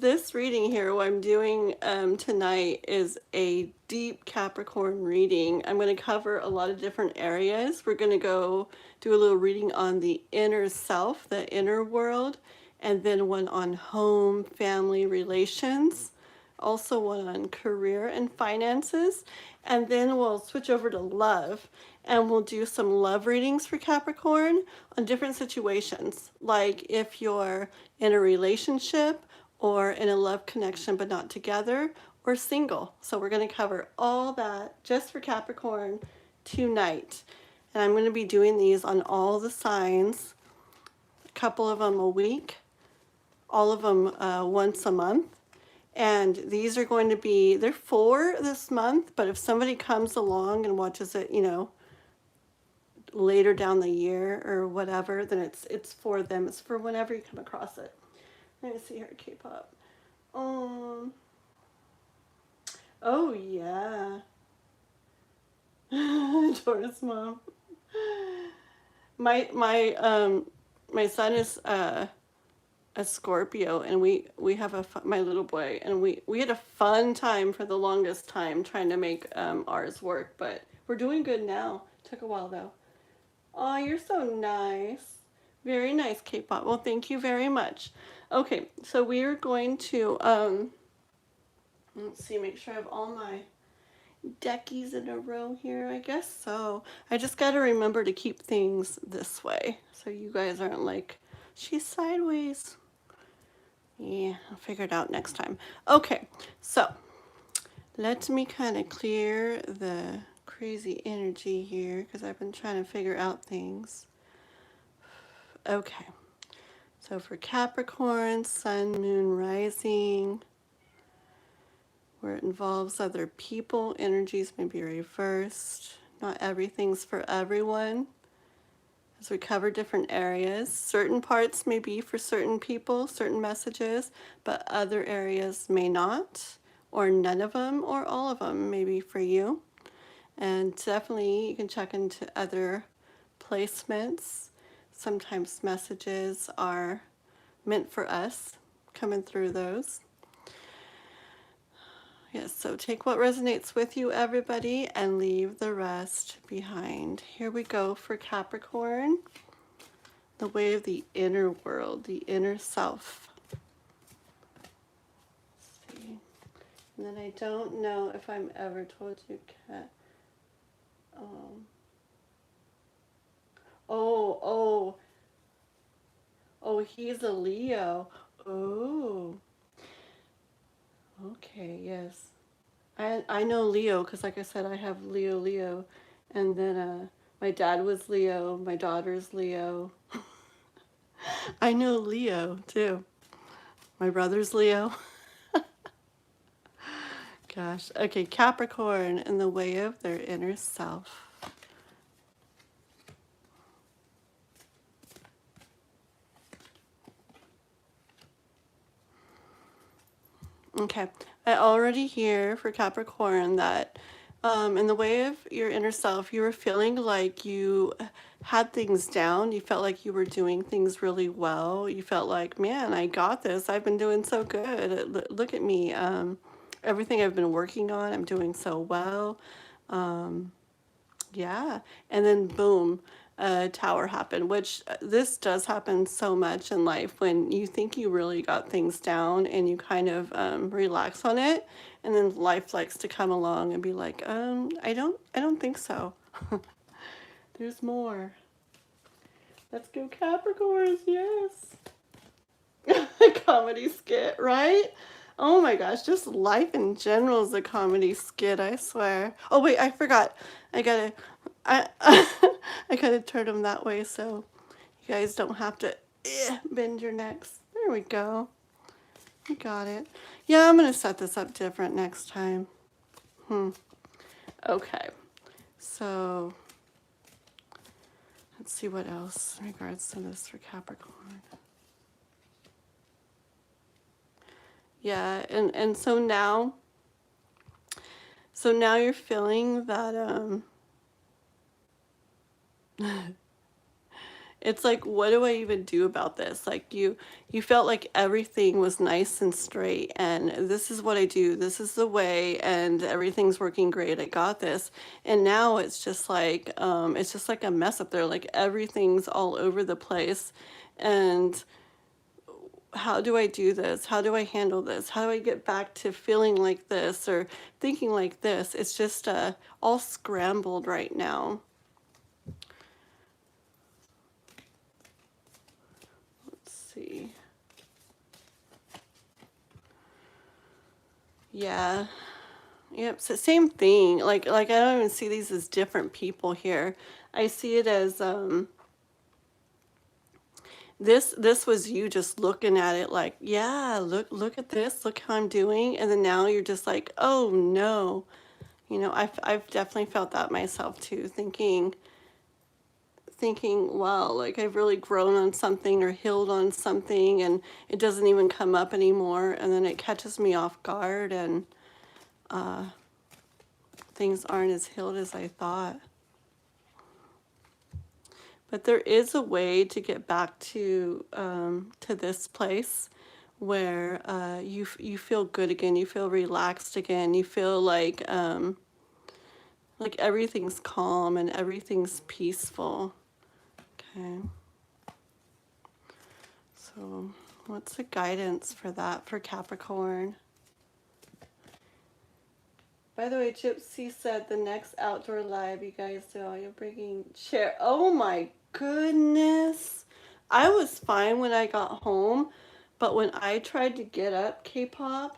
this reading here, what I'm doing tonight is a deep Capricorn reading. I'm going to cover a lot of different areas. We're going to go do a little reading on the inner self, the inner world, and then one on home, family, relations, also one on career and finances, and then we'll switch over to love and we'll do some love readings for Capricorn on different situations, like if you're in a relationship or in a love connection but not together, or single. So we're going to cover all that just for Capricorn tonight. And I'm going to be doing these on all the signs, a couple of them a week, all of them once a month. And these are going to be, they're 4 this month, but if somebody comes along and watches it, you know, later down the year or whatever, then it's for them. It's for whenever you come across it. Let me see here, K-pop. Oh yeah. Taurus mom. My son is a Scorpio, and we have my little boy, and we had a fun time for the longest time trying to make ours work, but we're doing good now. Took a while though. Oh, you're so nice. Very nice, K-pop. Well, thank you very much. Okay, so we are going to let's see, make sure I have all my deckies in a row here. I guess so. I just got to remember to keep things this way so you guys aren't like, she's sideways. Yeah, I'll figure it out next time. Okay, so let me kind of clear the crazy energy here because I've been trying to figure out things. Okay, so for Capricorn, Sun, Moon, Rising, where it involves other people, energies may be reversed. Not everything's for everyone. As we cover different areas, certain parts may be for certain people, certain messages, but other areas may not, or none of them, or all of them may be for you. And definitely you can check into other placements. Sometimes messages are meant for us, coming through those. Yes, so take what resonates with you, everybody, and leave the rest behind. Here we go for Capricorn. The way of the inner world, the inner self. Let's see. And then I don't know if I'm ever told you, Kat. Oh, he's a Leo. Oh, okay, yes. I know Leo because, like I said, I have Leo, and then my dad was Leo, my daughter's Leo. I know Leo too. My brother's Leo. Gosh. Okay, Capricorn in the way of their inner self. Okay, I already hear for Capricorn that in the way of your inner self, you were feeling like you had things down. You felt like you were doing things really well. You felt like, man, I got this. I've been doing so good. Look at me. Everything I've been working on, I'm doing so well. Yeah, and then boom, a tower happened, which this does happen so much in life when you think you really got things down and you kind of relax on it, and then life likes to come along and be like, I don't think so. There's more. Let's go Capricorns, yes. Comedy skit, right? Oh my gosh, just life in general is a comedy skit, I swear. Oh wait, I forgot. I I gotta turn them that way so you guys don't have to bend your necks. There we go. You got it. Yeah, I'm gonna set this up different next time. Okay. So let's see what else in regards to this for Capricorn. Yeah, and so now you're feeling that It's like, what do I even do about this? Like you felt like everything was nice and straight, and this is what I do. This is the way, and everything's working great. I got this. And now it's just like a mess up there. Like everything's all over the place. And how do I do this? How do I handle this? How do I get back to feeling like this or thinking like this? It's just all scrambled right now. Let's see. Yeah. Yep. So same thing. Like I don't even see these as different people here. I see it as this was you just looking at it like, yeah, look at this, look how I'm doing, and then now you're just like, oh no. You know, I've definitely felt that myself too, thinking, wow, like I've really grown on something or healed on something, and it doesn't even come up anymore, and then it catches me off guard, and things aren't as healed as I thought. But there is a way to get back to this place where you feel good again, you feel relaxed again, you feel like everything's calm and everything's peaceful. Okay. So what's the guidance for that for Capricorn? By the way, Gypsy said the next outdoor live you guys do, you're bringing chair. Oh my goodness. I was fine when I got home, but when I tried to get up K-pop,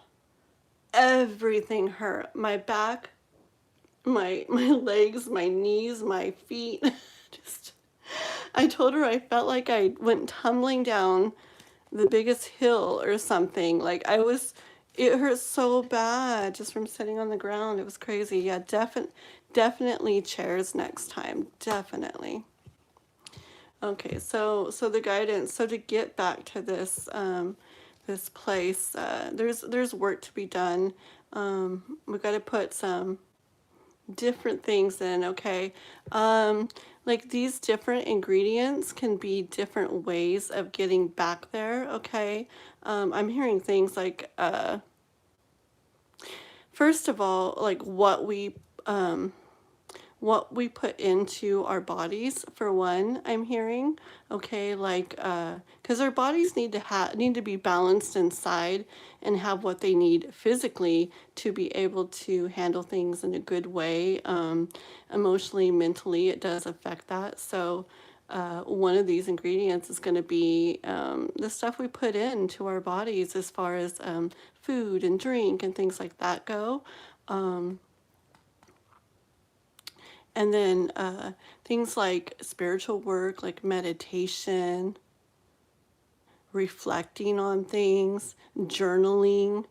everything hurt. My back, my legs, my knees, my feet. Just I told her I felt like I went tumbling down the biggest hill or something. Like it hurt so bad just from sitting on the ground. It was crazy. Yeah, definitely chairs next time. Definitely. Okay, so the guidance. So to get back to this place, there's work to be done. We've got to put some different things in. Okay, like these different ingredients can be different ways of getting back there. Okay, I'm hearing things like first of all, like what we put into our bodies, for one, I'm hearing. Okay, like because our bodies need to be balanced inside and have what they need physically to be able to handle things in a good way. Emotionally, mentally, it does affect that. So one of these ingredients is going to be the stuff we put into our bodies as far as food and drink and things like that go. And then things like spiritual work, like meditation, reflecting on things, journaling.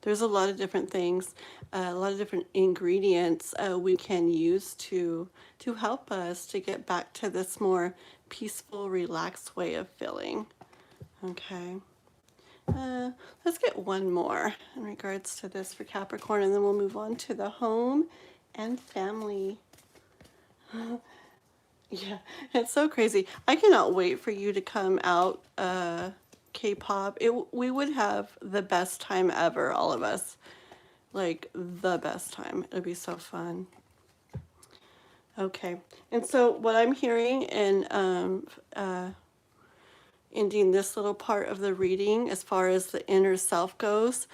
There's a lot of different things, a lot of different ingredients we can use to help us to get back to this more peaceful, relaxed way of feeling. Okay. Let's get one more in regards to this for Capricorn, and then we'll move on to the home and family. Yeah, it's so crazy. I cannot wait for you to come out, K-pop. We would have the best time ever, all of us. Like, the best time. It'd be so fun. Okay, and so what I'm hearing in ending this little part of the reading, as far as the inner self goes,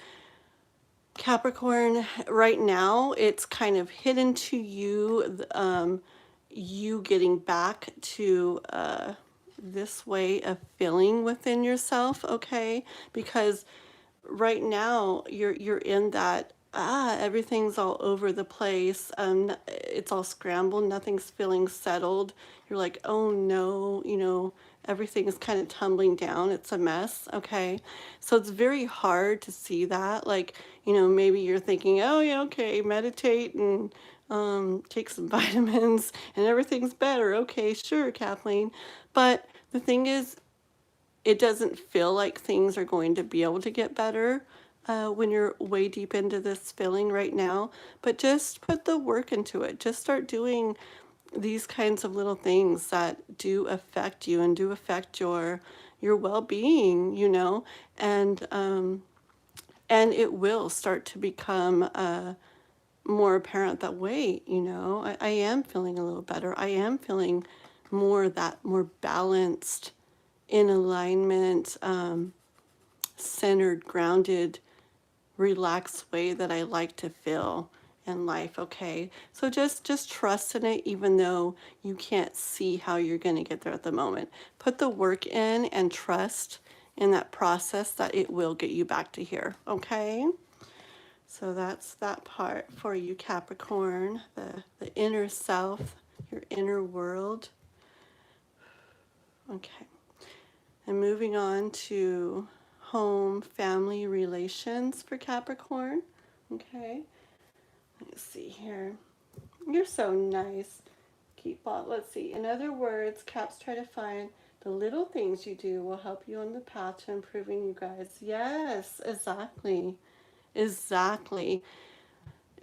Capricorn, right now, it's kind of hidden to you, you getting back to this way of feeling within yourself, okay? Because right now you're in that everything's all over the place. It's all scrambled. Nothing's feeling settled. You're like, oh no, everything is kind of tumbling down. It's a mess, okay? So it's very hard to see that. Like, maybe you're thinking, oh yeah, okay, meditate and take some vitamins and everything's better. Okay, sure, Kathleen. But the thing is, it doesn't feel like things are going to be able to get better when you're way deep into this feeling right now. But just put the work into it. Just start doing these kinds of little things that do affect you and do affect your well-being, you know, and it will start to become more apparent that, wait, you know, I am feeling a little better. I am feeling more balanced, in alignment, centered, grounded, relaxed way that I like to feel in life. Okay, so just trust in it, even though you can't see how you're going to get there at the moment. Put the work in and trust in that process that it will get you back to here. Okay, so that's that part for you, Capricorn. The inner self, your inner world. Okay, and moving on to home, family, relations for Capricorn. Okay, let's see here. You're so nice. Keep on. Let's see. In other words, Caps try to find the little things you do will help you on the path to improving you guys. Yes, exactly. Exactly.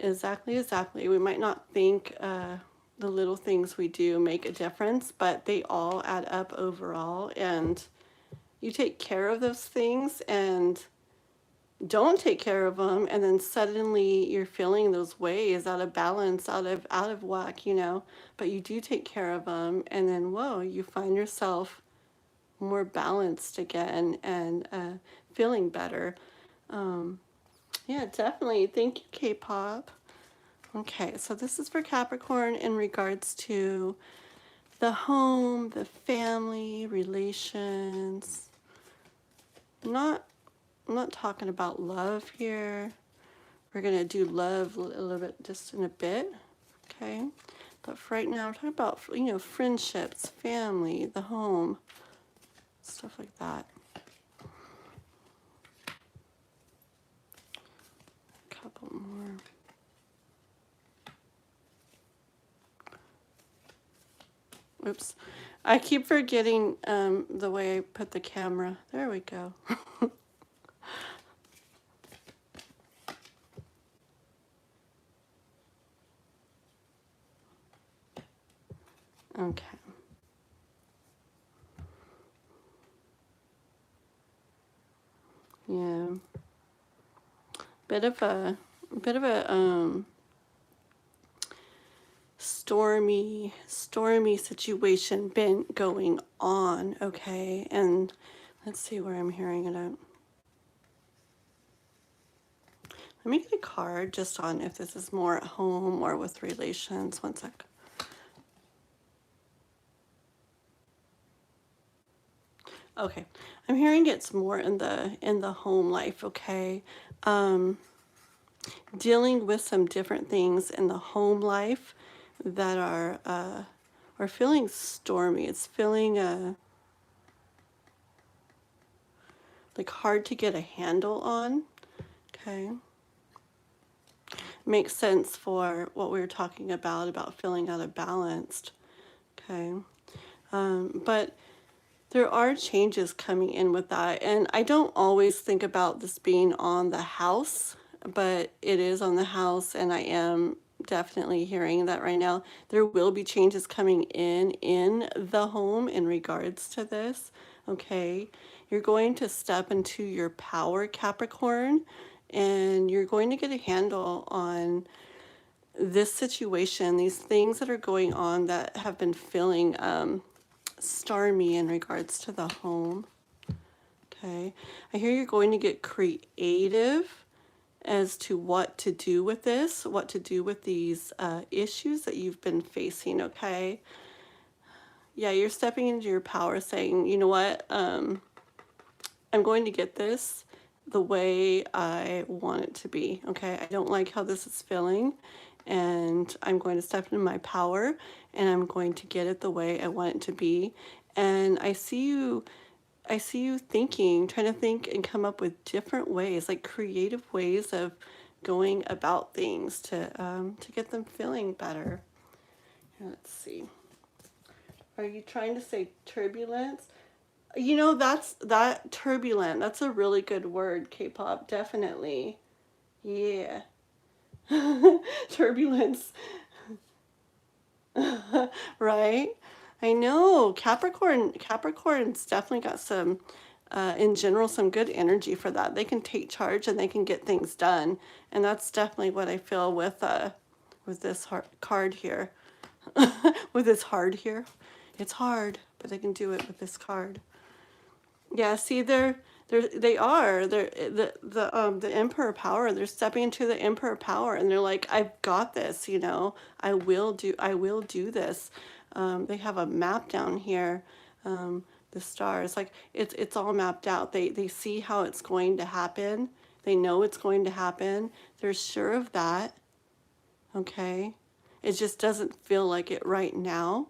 Exactly. We might not think the little things we do make a difference, but they all add up overall. And you take care of those things and don't take care of them, and then suddenly you're feeling those ways, out of balance, out of whack, you know. But you do take care of them, and then whoa, you find yourself more balanced again and feeling better. Um, yeah, definitely. Thank you, K-pop. Okay, so this is for Capricorn in regards to the home, the family, relations. Not I'm not talking about love here. We're going to do love a little bit just in a bit, okay? But for right now, we're talking about, you know, friendships, family, the home, stuff like that. A couple more. Oops. I keep forgetting the way I put the camera. There we go. Okay. Yeah. Bit of a stormy situation been going on, okay? And let's see where I'm hearing it at. Let me get a card just on if this is more at home or with relations. One sec. Okay, I'm hearing it's more in the home life, okay? Dealing with some different things in the home life that are feeling stormy. It's feeling like hard to get a handle on. Okay. Makes sense for what we were talking about feeling out of balance. Okay. But there are changes coming in with that. And I don't always think about this being on the house, but it is on the house, and I am definitely hearing that right now. There will be changes coming in the home in regards to this. Okay. You're going to step into your power, Capricorn, and you're going to get a handle on this situation, these things that are going on that have been feeling stormy in regards to the home. Okay, I hear you're going to get creative as to what to do with this, what to do with these issues that you've been facing. Okay, yeah, you're stepping into your power, saying, you know what, I'm going to get this the way I want it to be. Okay, I don't like how this is feeling, and I'm going to step into my power, and I'm going to get it the way I want it to be. And I see you thinking, trying to think and come up with different ways, like creative ways of going about things to get them feeling better. Let's see. Are you trying to say turbulence? You know, that turbulent. That's a really good word, K-pop. Definitely. Yeah. Turbulence. Right? I know Capricorn's definitely got some, in general, some good energy for that. They can take charge and they can get things done. And that's definitely what I feel with this card here. With this hard here. It's hard, but they can do it with this card. Yeah, see, they're the Emperor power. They're stepping into the Emperor power, and they're like, I've got this. You know, I will do this. They have a map down here. The stars, like it's all mapped out. They see how it's going to happen. They know it's going to happen. They're sure of that. Okay, it just doesn't feel like it right now.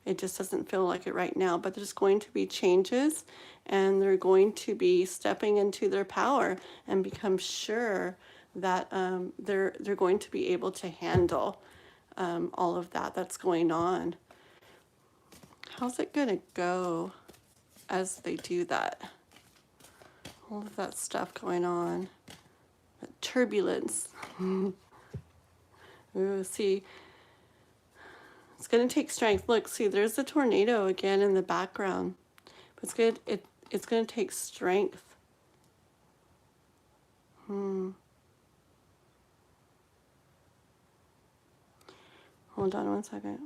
It just doesn't feel like it right now, but there's going to be changes, and they're going to be stepping into their power and become sure that they're going to be able to handle all of that's going on. How's it gonna go as they do that? All of that stuff going on, the turbulence. Ooh, see. It's going to take strength. Look, see, there's the tornado again in the background. But it's good. It's going to take strength. Hold on one second.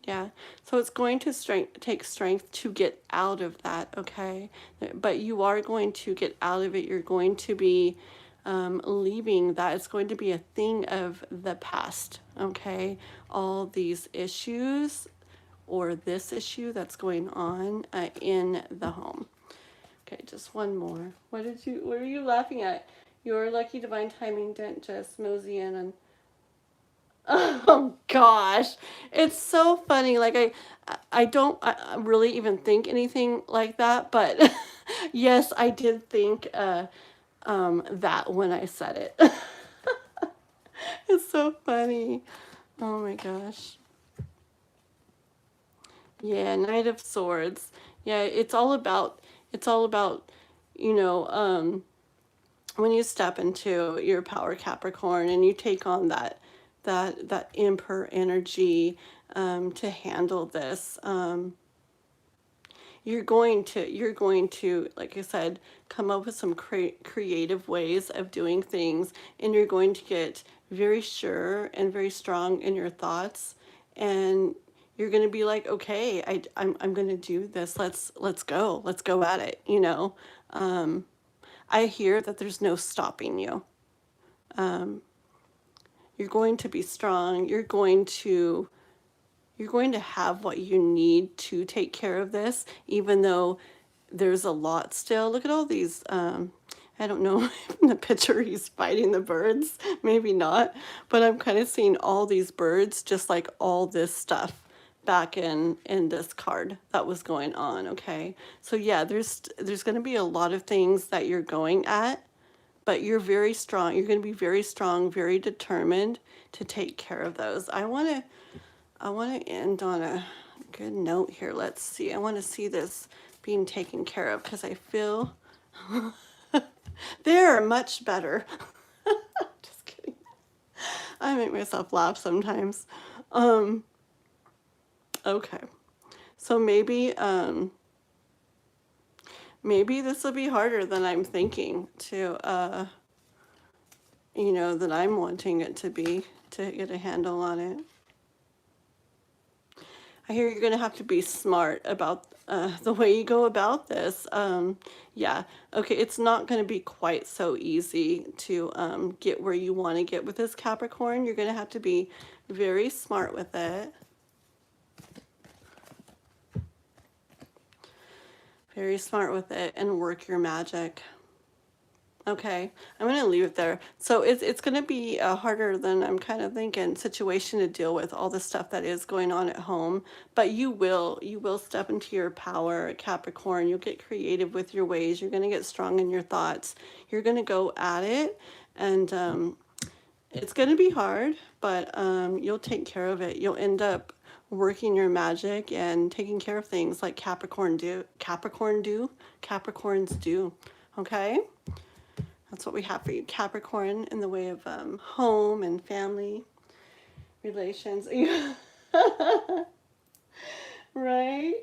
Yeah, so it's going to take strength to get out of that, okay? But you are going to get out of it. You're going to be leaving that. It's going to be a thing of the past, okay? All these issues or this issue that's going on in the home. Okay, just one more. What are you laughing at? Your lucky divine timing didn't just mosey in and oh gosh, it's so funny. Like I don't really even think anything like that, but yes, I did think that when I said it. It's so funny. Oh my gosh. Yeah, Knight of Swords. Yeah, it's all about, you know, when you step into your power, Capricorn, and you take on that Emperor energy to handle this. You're going to, like I said, come up with some creative ways of doing things, and you're going to get very sure and very strong in your thoughts, and you're going to be like, okay, I'm going to do this. Let's go at it. You know, I hear that there's no stopping you. You're going to be strong. You're going to have what you need to take care of this, even though there's a lot still. Look at all these, I don't know, in the picture he's fighting the birds, maybe not, but I'm kind of seeing all these birds, just like all this stuff back in this card that was going on, okay? So yeah, there's going to be a lot of things that you're going at, but you're very strong. You're going to be very strong, very determined to take care of those. I want to end on a good note here. Let's see. I want to see this being taken care of because I feel they're much better. Just kidding. I make myself laugh sometimes. Okay. So maybe this will be harder than I'm thinking to you know, that I'm wanting it to be, to get a handle on it. I hear you're going to have to be smart about the way you go about this. Yeah, okay, it's not going to be quite so easy to get where you want to get with this Capricorn. You're going to have to be very smart with it. Very smart with it and work your magic. Okay, I'm going to leave it there. So it's going to be harder than I'm kind of thinking situation to deal with all the stuff that is going on at home. But you will step into your power, Capricorn. You'll get creative with your ways. You're going to get strong in your thoughts. You're going to go at it, and it's going to be hard, but you'll take care of it. You'll end up working your magic and taking care of things like Capricorns do. Okay? That's what we have for you, Capricorn, in the way of home and family relations. Right?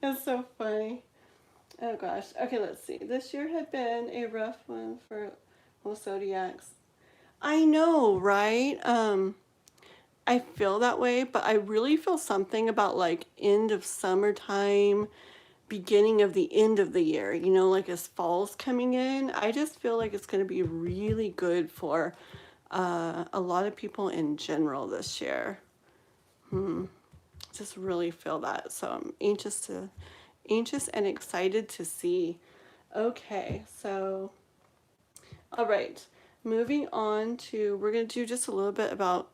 It's so funny. Oh gosh. Okay, let's see. This year had been a rough one for most zodiacs. I know, right? I feel that way, but I really feel something about like end of summertime, beginning of the end of the year, you know, like as fall's coming in. I just feel like it's going to be really good for a lot of people in general this year. Just really feel that. So I'm anxious and excited to see. Okay, so all right. Moving on to, we're going to do just a little bit about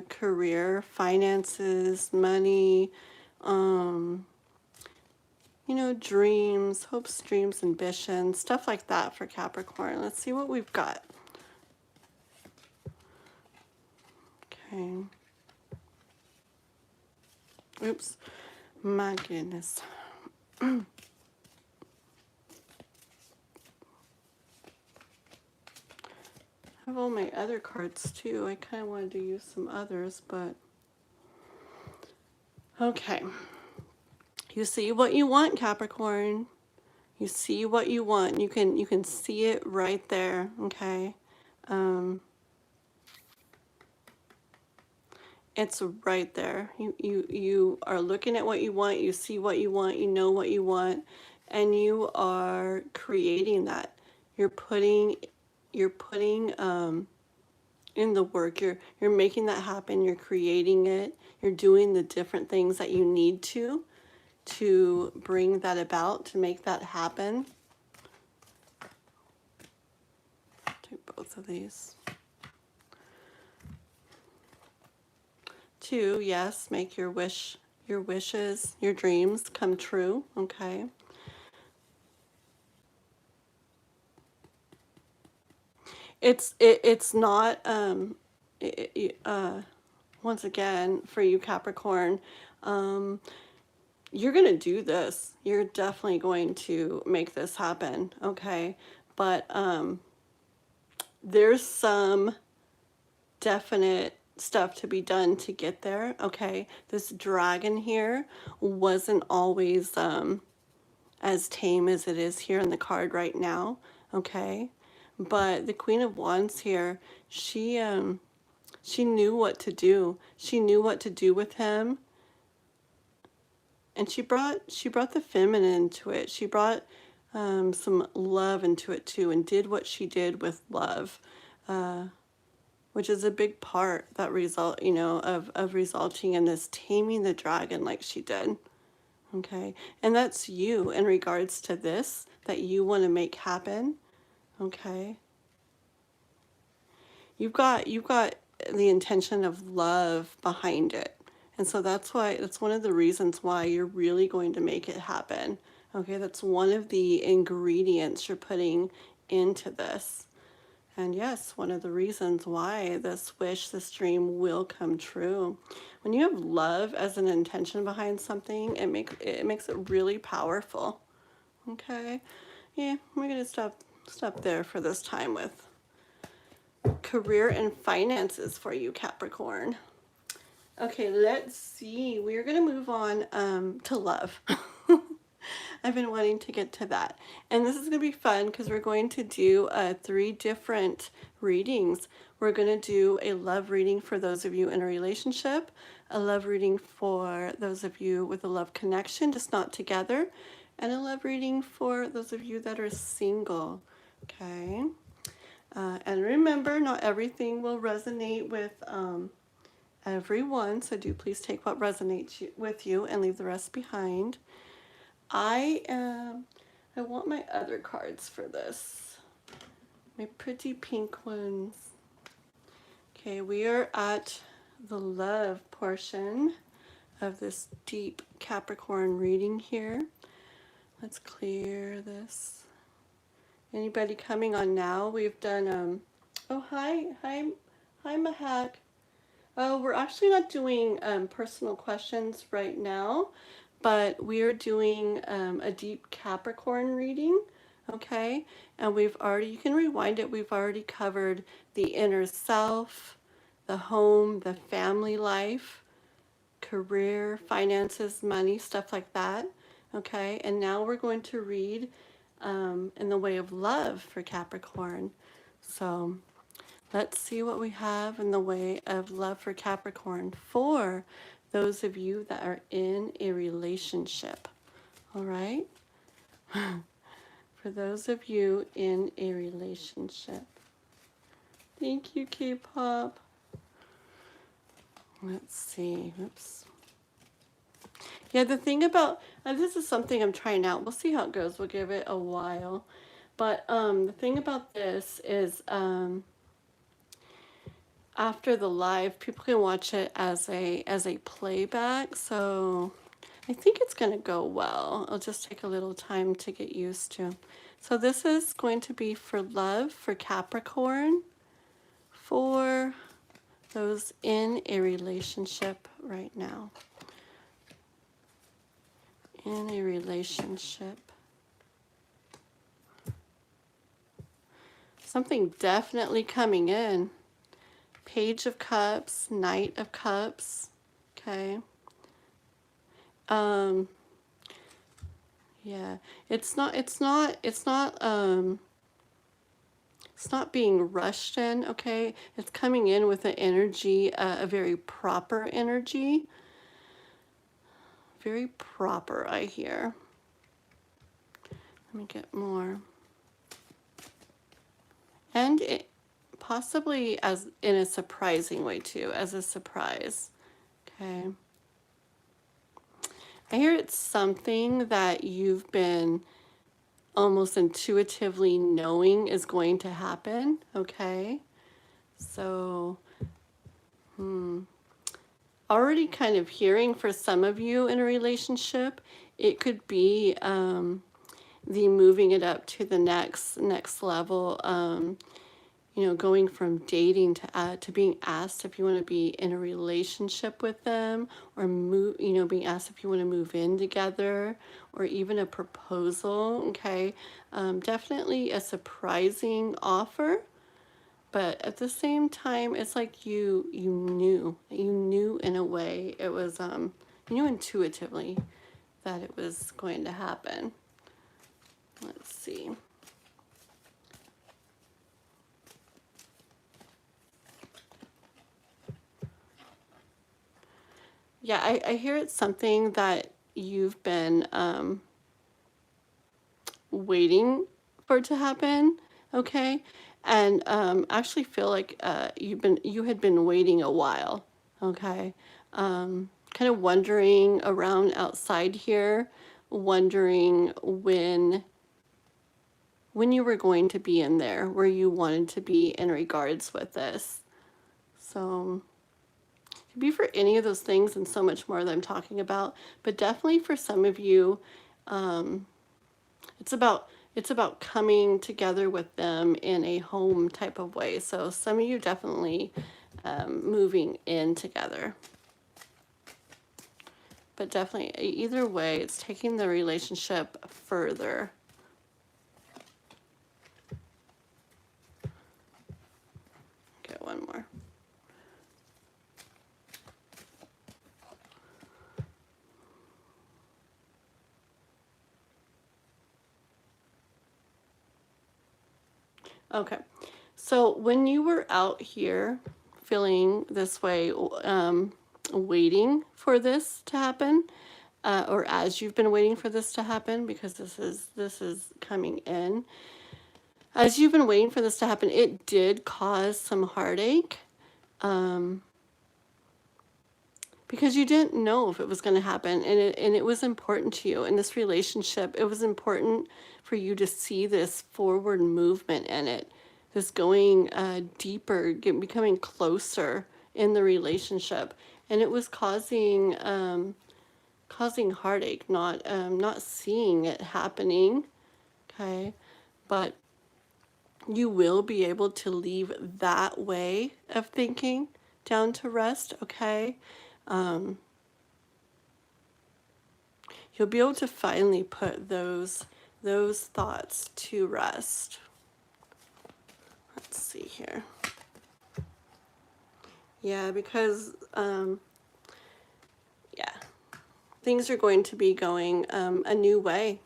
career, finances, money, um, you know, dreams, hopes, dreams, ambitions, stuff like that for Capricorn. Let's see what we've got. Okay. Oops. My goodness. I have all my other cards too. I kind of wanted to use some others, but okay. You see what you want, Capricorn. You see what you want. You can see it right there, okay? It's right there. You are looking at what you want, you see what you want, you know what you want, and you are creating that. You're putting in the work. You're making that happen. You're creating it. You're doing the different things that you need to bring that about, to make that happen. Do both of these. Two, yes, make your wishes, your dreams come true, okay? It's not once again for you Capricorn, you're gonna do this. You're definitely going to make this happen, okay? But there's some definite stuff to be done to get there, okay? This dragon here wasn't always as tame as it is here in the card right now, okay? But the Queen of Wands here, she knew what to do. She knew what to do with him, and she brought the feminine into it. She brought some love into it too, and did what she did with love, which is a big part that result, you know, of resulting in this taming the dragon like she did. Okay, and that's you in regards to this that you want to make happen. Okay, you've got the intention of love behind it, and so that's one of the reasons why you're really going to make it happen. Okay, that's one of the ingredients you're putting into this. And yes, one of the reasons why this wish, this dream will come true. When you have love as an intention behind something, it makes it really powerful. Okay? Yeah, we're gonna stop there for this time with career and finances for you, Capricorn. Okay, let's see. We're gonna move on to love. I've been wanting to get to that. And this is going to be fun because we're going to do 3 different readings. We're going to do a love reading for those of you in a relationship, a love reading for those of you with a love connection, just not together, and a love reading for those of you that are single. Okay? And remember, not everything will resonate with everyone, so do please take what resonates with you and leave the rest behind. I want my other cards for this. My pretty pink ones. Okay, we are at the love portion of this deep Capricorn reading here. Let's clear this. Anybody coming on now? We've done, oh, hi, Mahak. Oh, we're actually not doing personal questions right now, but we are doing a deep Capricorn reading, okay? And you can rewind it, we've already covered the inner self, the home, the family life, career, finances, money, stuff like that, okay? And now we're going to read in the way of love for Capricorn. So let's see what we have in the way of love for Capricorn for those of you that are in a relationship, all right? For those of you in a relationship. Thank you, K-pop. Let's see. Oops. Yeah, the thing about, this is something I'm trying out. We'll see how it goes. We'll give it a while. But the thing about this is after the live, people can watch it as a playback. So I think it's going to go well. It'll just take a little time to get used to. So this is going to be for love for Capricorn, for those in a relationship right now. In a relationship. Something definitely coming in. Page of Cups, Knight of Cups, okay. Yeah, it's not being rushed in, okay? It's coming in with an energy, a very proper energy. Very proper, I hear. Let me get more. And it, possibly as in a surprising way too, as a surprise, okay? I hear it's something that you've been almost intuitively knowing is going to happen, okay? So, already kind of hearing for some of you in a relationship, it could be the moving it up to the next level, you know, going from dating to being asked if you want to be in a relationship with them, or move, you know, being asked if you want to move in together, or even a proposal, okay? Definitely a surprising offer, but at the same time, it's like you knew in a way, it was, you knew intuitively that it was going to happen. Let's see. Yeah, I hear it's something that you've been waiting for it to happen, okay? And actually feel like you had been waiting a while, okay? Kind of wondering around outside here, wondering when you were going to be in there, where you wanted to be in regards with this. So it could be for any of those things and so much more that I'm talking about, but definitely for some of you, it's about coming together with them in a home type of way. So some of you definitely moving in together. But definitely, either way, it's taking the relationship further. Get one more. Okay, so when you were out here feeling this way, waiting for this to happen, or as you've been waiting for this to happen, because this is coming in. As you've been waiting for this to happen, it did cause some heartache, because you didn't know if it was going to happen, and it was important to you in this relationship. It was important for you to see this forward movement in it, this going deeper, becoming closer in the relationship, and it was causing heartache, not seeing it happening, okay? But you will be able to leave that way of thinking down to rest, okay? You'll be able to finally put those those thoughts to rest. Let's see here. Yeah, because, yeah, things are going to be going a new way.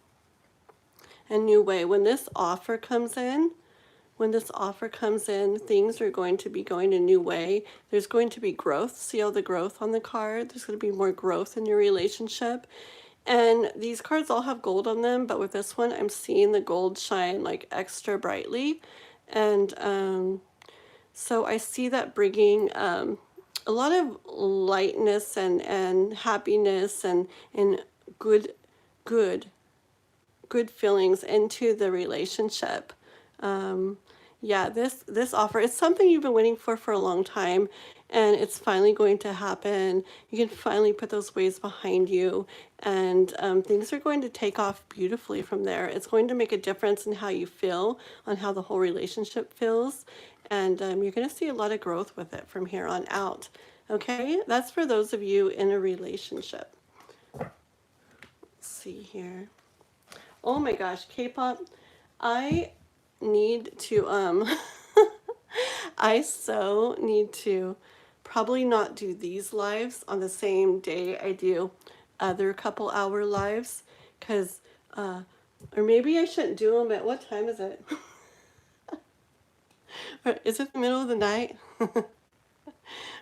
A new way. When this offer comes in, things are going to be going a new way. There's going to be growth. See all the growth on the card? There's going to be more growth in your relationship. And these cards all have gold on them, but with this one, I'm seeing the gold shine like extra brightly. And so I see that bringing a lot of lightness and happiness and good, good, good feelings into the relationship. Yeah, this offer is something you've been waiting for a long time, and it's finally going to happen. You can finally put those ways behind you, and things are going to take off beautifully from there. It's going to make a difference in how you feel, on how the whole relationship feels, and you're going to see a lot of growth with it from here on out. Okay, that's for those of you in a relationship. Let's see here. Oh my gosh, K-pop, I need to I so need to probably not do these lives on the same day I do other couple hour lives, because or maybe I shouldn't do them at, what time is it? Or is it the middle of the night?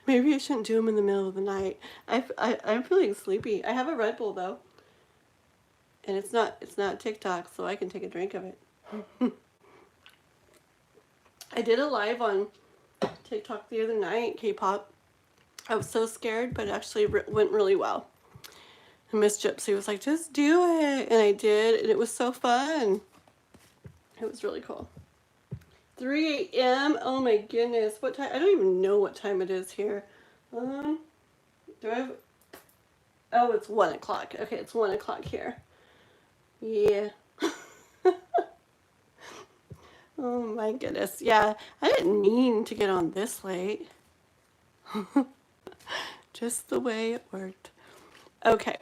Maybe I shouldn't do them in the middle of the night. I'm feeling sleepy. I have a Red Bull though, and it's not TikTok, so I can take a drink of it. I did a live on TikTok the other night, K-pop. I was so scared, but it actually went really well. And Miss Gypsy was like, just do it. And I did, and it was so fun. It was really cool. 3 a.m. Oh my goodness. What time? I don't even know what time it is here. Do I have... Oh, it's 1 o'clock. Okay, it's 1 o'clock here. Yeah. Oh my goodness. Yeah, I didn't mean to get on this late. Just the way it worked. Okay,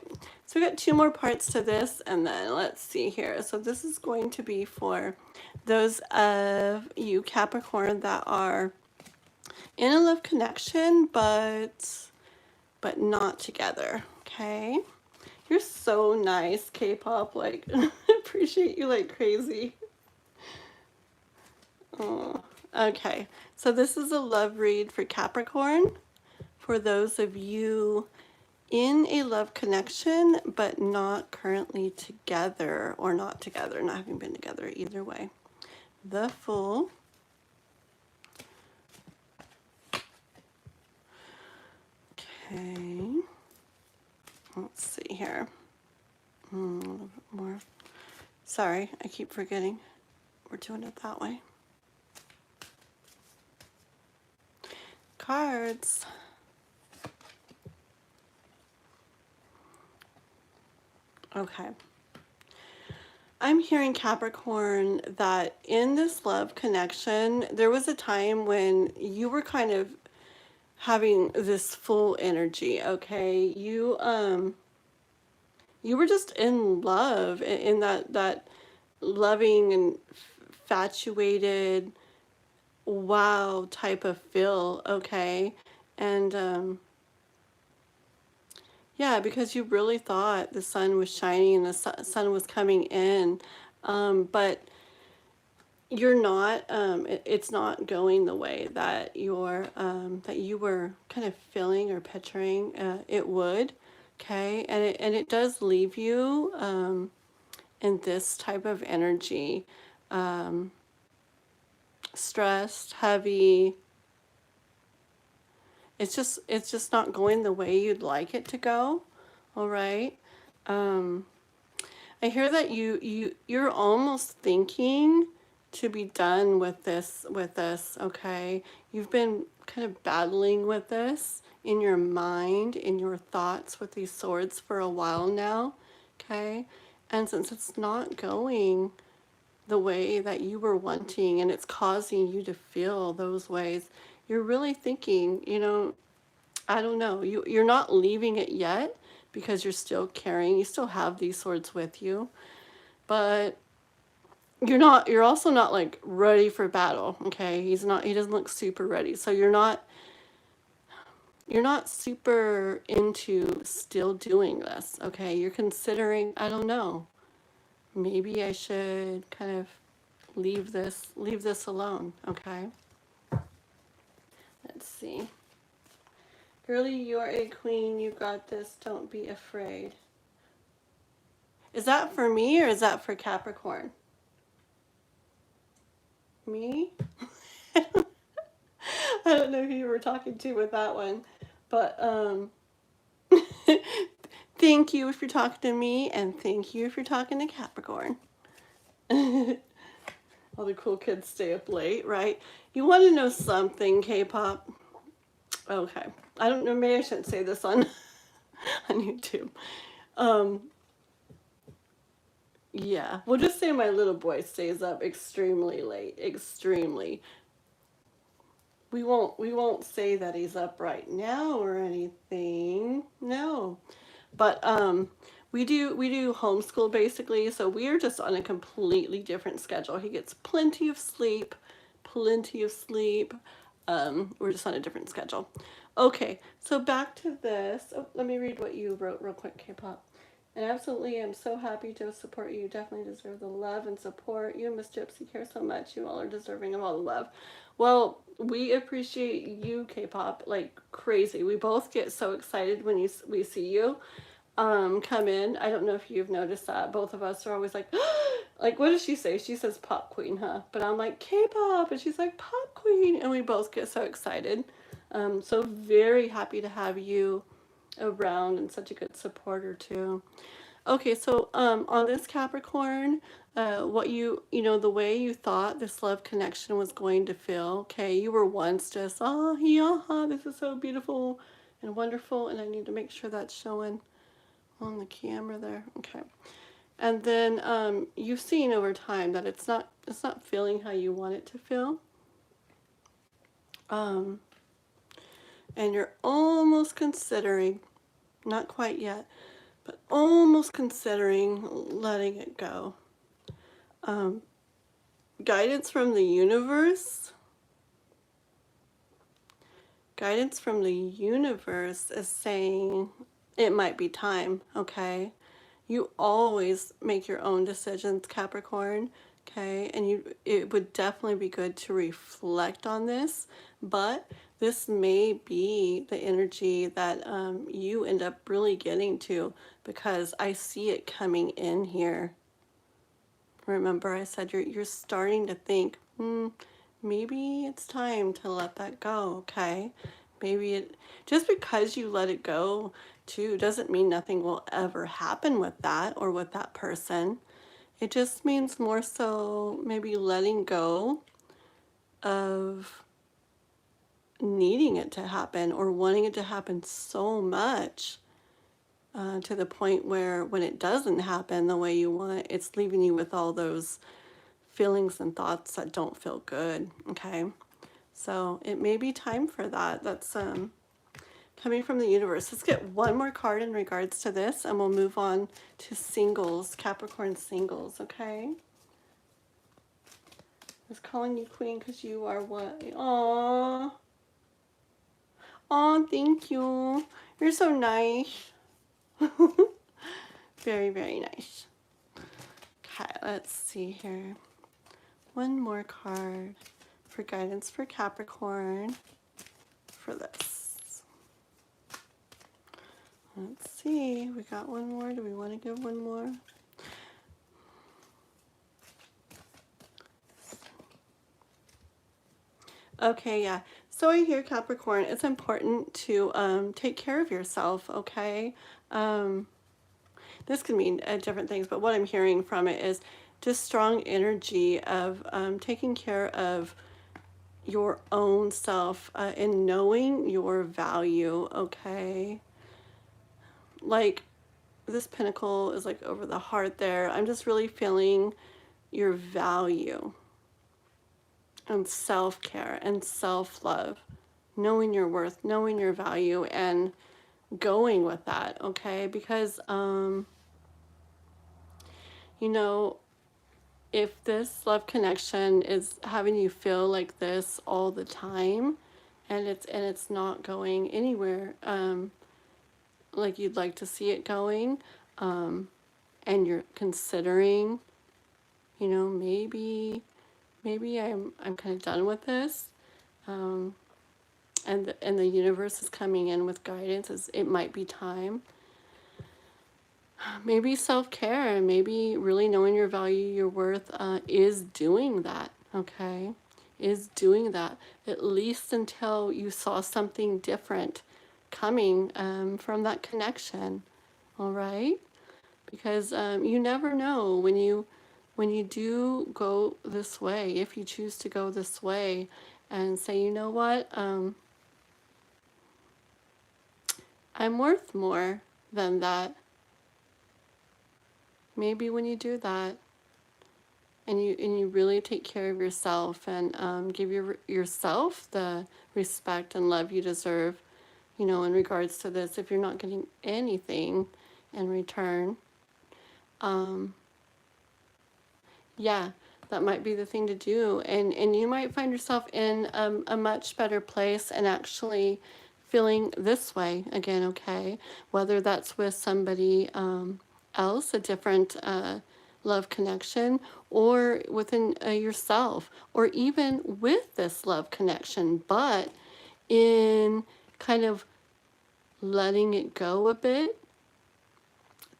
so we got 2 more parts to this, and then let's see here. So this is going to be for those of you Capricorn that are in a love connection, but not together. Okay, you're so nice, K-pop. Like, I appreciate you like crazy. Oh, okay, so this is a love read for Capricorn, for those of you in a love connection, but not currently together, or not together, not having been together, either way. The Fool. Okay. Let's see here. A little bit more. Sorry, I keep forgetting. We're doing it that way. Cards. Okay. I'm hearing, Capricorn, that in this love connection, there was a time when you were kind of having this full energy, okay? You were just in love, in that loving and infatuated, wow type of feel, okay? And yeah, because you really thought the sun was shining and the sun was coming in, but you're not. It's not going the way that you were kind of feeling or picturing it would. Okay, and it does leave you in this type of energy, stressed, heavy. It's just not going the way you'd like it to go. All right. I hear that you're almost thinking to be done with this, okay? You've been kind of battling with this in your mind, in your thoughts with these swords for a while now, okay? And since it's not going the way that you were wanting, and it's causing you to feel those ways, you're really thinking, I don't know, you're not leaving it yet because you're still carrying, you still have these swords with you, but you're also not like ready for battle, okay? He doesn't look super ready. So you're not super into still doing this, okay? You're considering, I don't know, maybe I should kind of leave this alone, okay? Let's see. Girlie, you're a queen. You got this. Don't be afraid. Is that for me or is that for Capricorn? Me? I don't know who you were talking to with that one. But thank you if you're talking to me, and thank you if you're talking to Capricorn. All the cool kids stay up late, right? You want to know something, K-pop? Okay. I don't know, maybe I shouldn't say this on on YouTube. Yeah, we'll just say my little boy stays up extremely late, extremely. We won't say that he's up right now or anything. No. But we do homeschool basically, so we are just on a completely different schedule. He gets plenty of sleep, plenty of sleep. We're just on a different schedule. Okay, so back to this. Oh, let me read what you wrote real quick, K-pop. And absolutely, I'm so happy to support you. You definitely deserve the love and support. You and Miss Gypsy care so much. You all are deserving of all the love. Well, we appreciate you, K-pop, like crazy. We both get so excited when we see you come in. I don't know if you've noticed that. Both of us are always like, like, what does she say? She says pop queen, huh? But I'm like, K-pop, and she's like, pop queen. And we both get so excited. So very happy to have you around and such a good supporter too. Okay, so on this Capricorn, what the way you thought this love connection was going to feel, okay, you were once just, oh, yeah, this is so beautiful and wonderful, and I need to make sure that's showing on the camera there, okay. And then you've seen over time that it's not feeling how you want it to feel. And you're almost considering, not quite yet, but almost considering letting it go. Guidance from the universe. Guidance from the universe is saying it might be time, okay? You always make your own decisions, Capricorn, okay? And it would definitely be good to reflect on this, but this may be the energy that you end up really getting to, because I see it coming in here. Remember, I said you're starting to think, maybe it's time to let that go, okay? Just because you let it go too doesn't mean nothing will ever happen with that or with that person. It just means more so maybe letting go of needing it to happen or wanting it to happen so much to the point where when it doesn't happen the way you want, it's leaving you with all those feelings and thoughts that don't feel good, okay? So it may be time for that. That's coming from the universe. Let's get one more card in regards to this, and we'll move on to singles, Capricorn singles, okay? I was calling you queen because you are what? Aww. Aw, thank you. You're so nice. Very, very nice. Okay, let's see here. One more card for guidance for Capricorn for this. Let's see. We got one more. Do we want to give one more? Okay, yeah. So I hear, Capricorn, it's important to take care of yourself, okay? This can mean different things, but what I'm hearing from it is just strong energy of taking care of your own self and knowing your value, okay? Like, this pentacle is like over the heart there. I'm just really feeling your value and self-care and self-love, knowing your worth, knowing your value, and going with that, okay? Because, you know, if this love connection is having you feel like this all the time, and it's not going anywhere like you'd like to see it going, and you're considering, you know, maybe I'm kind of done with this, and the universe is coming in with guidance, as it might be time. Maybe self-care and maybe really knowing your value, your worth, is doing that, okay? Is doing that, at least until you saw something different coming from that connection, all right? Because you never know when you do go this way, if you choose to go this way and say, you know what, I'm worth more than that. Maybe when you do that, and you really take care of yourself and give yourself the respect and love you deserve, you know, in regards to this, if you're not getting anything in return, yeah, that might be the thing to do. And you might find yourself in a much better place and actually feeling this way again, okay? Whether that's with somebody else, a different love connection, or within yourself, or even with this love connection, but in kind of letting it go a bit,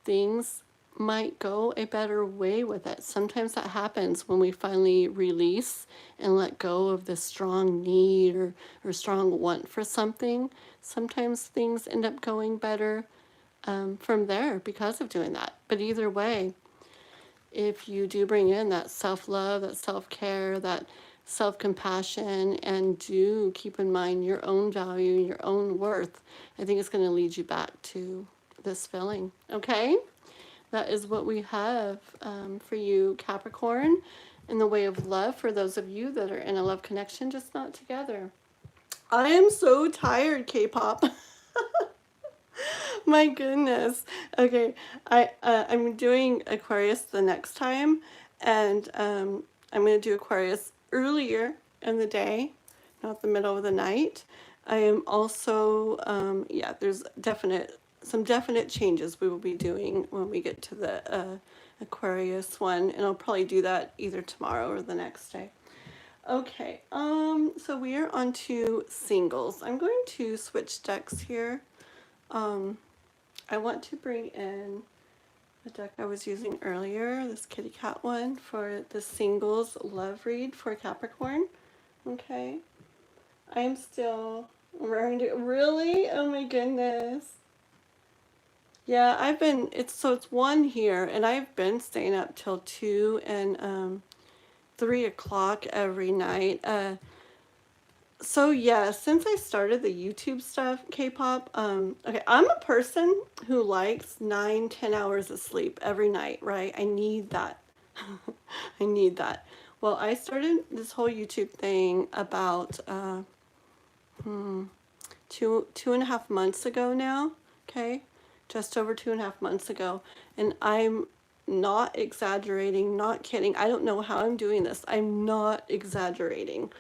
things might go a better way with it. Sometimes that happens when we finally release and let go of the strong need or strong want for something. Sometimes things end up going better from there because of doing that. But either way, if you do bring in that self-love, that self-care, that self-compassion, and do keep in mind your own value, your own worth, I think it's going to lead you back to this feeling, okay? That is what we have for you, Capricorn, in the way of love, for those of you that are in a love connection, just not together. I am so tired, K-pop. My goodness. Okay, I'm doing Aquarius the next time, and I'm going to do Aquarius earlier in the day, not the middle of the night. I am also, yeah, there's some definite changes we will be doing when we get to the Aquarius one, and I'll probably do that either tomorrow or the next day. Okay, so we are on to singles. I'm going to switch decks here. I want to bring in the deck I was using earlier, this kitty cat one, for the singles love read for Capricorn. Okay, I am still wearing it. Really? Oh my goodness. Yeah, it's 1 here, and I've been staying up till 2 and 3 o'clock every night. So yeah, since I started the YouTube stuff, K-pop, okay, I'm a person who likes 9-10 hours of sleep every night, right? I need that. I need that. Well, I started this whole YouTube thing about 2.5 months ago now, okay? Just over 2.5 months ago. And I'm not exaggerating, not kidding. I don't know how I'm doing this. I'm not exaggerating.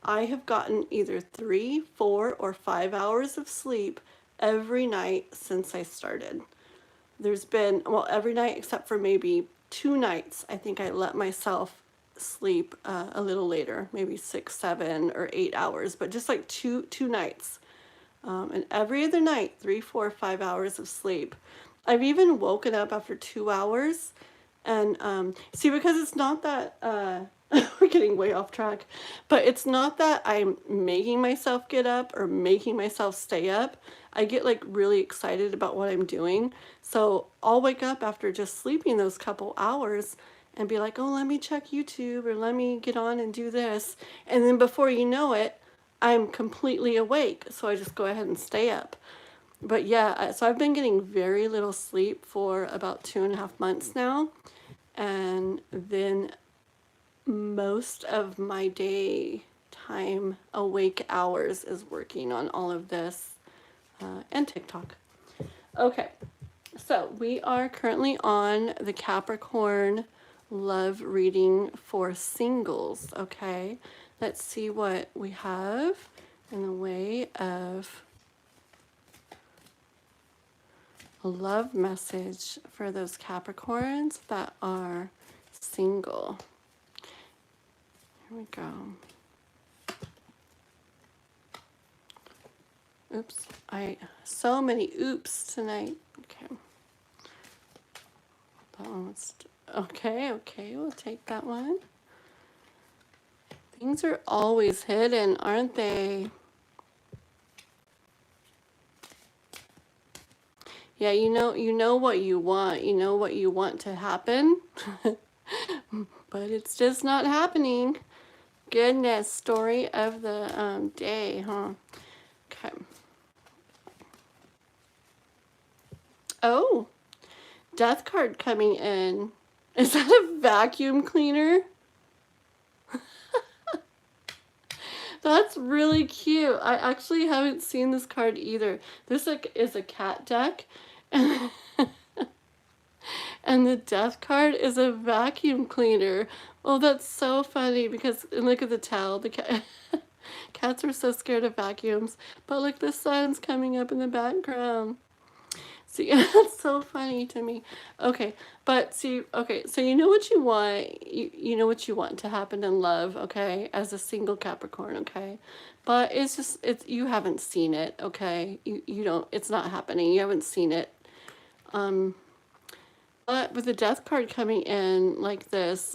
I have gotten either 3, 4, or 5 hours of sleep every night since I started. There's been, well, every night except for maybe 2 nights, I think I let myself sleep a little later, maybe 6, 7, or 8 hours, but just like two nights. And every other night, 3, 4, 5 hours of sleep. I've even woken up after 2 hours, and see, because it's not that we're getting way off track, but it's not that I'm making myself get up or making myself stay up. I get like really excited about what I'm doing, so I'll wake up after just sleeping those couple hours and be like, oh, let me check YouTube, or let me get on and do this, and then before you know it, I'm completely awake, so I just go ahead and stay up. But yeah, so I've been getting very little sleep for about 2.5 months now, and then most of my daytime awake hours is working on all of this and TikTok. Okay, so we are currently on the Capricorn love reading for singles, okay? Let's see what we have in the way of a love message for those Capricorns that are single. Here we go. Oops, so many oops tonight. Okay. That one was, okay, we'll take that one. Things are always hidden, aren't they? Yeah, you know what you want. You know what you want to happen. But it's just not happening. Goodness, story of the day, huh? Okay. Oh, death card coming in. Is that a vacuum cleaner? That's really cute. I actually haven't seen this card either. This is a cat deck. And and the death card is a vacuum cleaner. Oh, that's so funny because look at the tail. The cat cats are so scared of vacuums. But look, the sun's coming up in the background. See, that's so funny to me. Okay, but see, okay, so you know what you want. You know what you want to happen in love, okay, as a single Capricorn, okay? But you haven't seen it, okay? You don't, it's not happening. You haven't seen it. But with the death card coming in like this,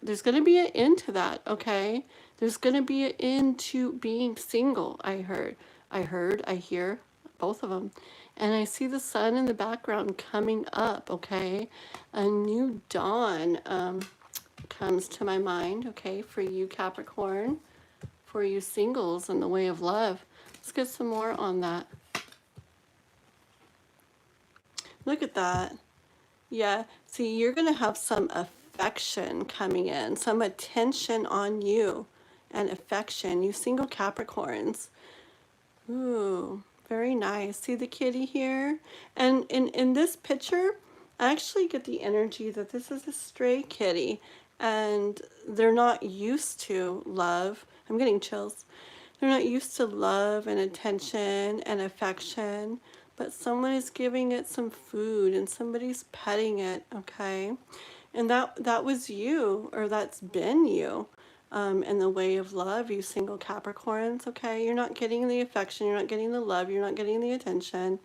there's going to be an end to that, okay? There's going to be an end to being single, I hear, both of them. And I see the sun in the background coming up, okay? A new dawn comes to my mind, okay, for you Capricorn, for you singles in the way of love. Let's get some more on that. Look at that. Yeah, see, you're going to have some affection coming in, some attention on you and affection, you single Capricorns. Ooh, very nice. See the kitty here? And in this picture, I actually get the energy that this is a stray kitty and they're not used to love. I'm getting chills. They're not used to love and attention and affection, but someone is giving it some food and somebody's petting it, okay? And that was you, or that's been you. In the way of love, you single Capricorns, okay? You're not getting the affection, you're not getting the love, you're not getting the attention.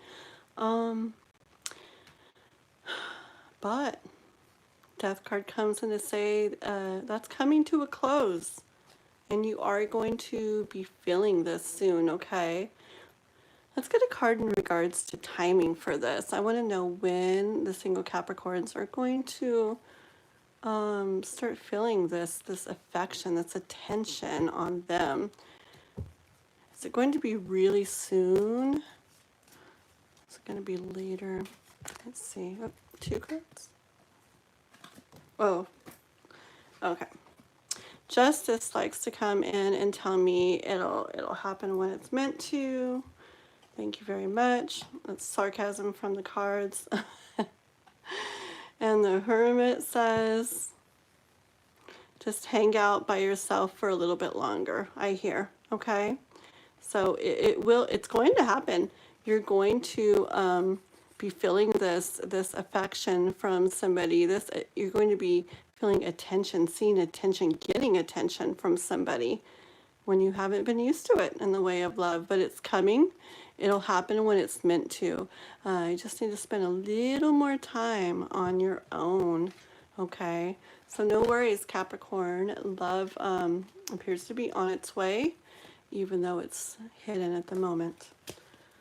But death card comes in to say that's coming to a close. And you are going to be feeling this soon, okay? Let's get a card in regards to timing for this. I want to know when the single Capricorns are going to start feeling this affection, this attention on them. Is it going to be really soon? Is it going to be later? Let's see. Oh, 2 cards. Oh, okay. Justice likes to come in and tell me it'll happen when it's meant to. Thank you very much. That's sarcasm from the cards. And the Hermit says, just hang out by yourself for a little bit longer, I hear, okay? So it's going to happen. You're going to be feeling this affection from somebody. You're going to be feeling attention, seeing attention, getting attention from somebody when you haven't been used to it in the way of love, but it's coming. It'll happen when it's meant to. You just need to spend a little more time on your own, okay? So no worries, Capricorn. Love appears to be on its way, even though it's hidden at the moment.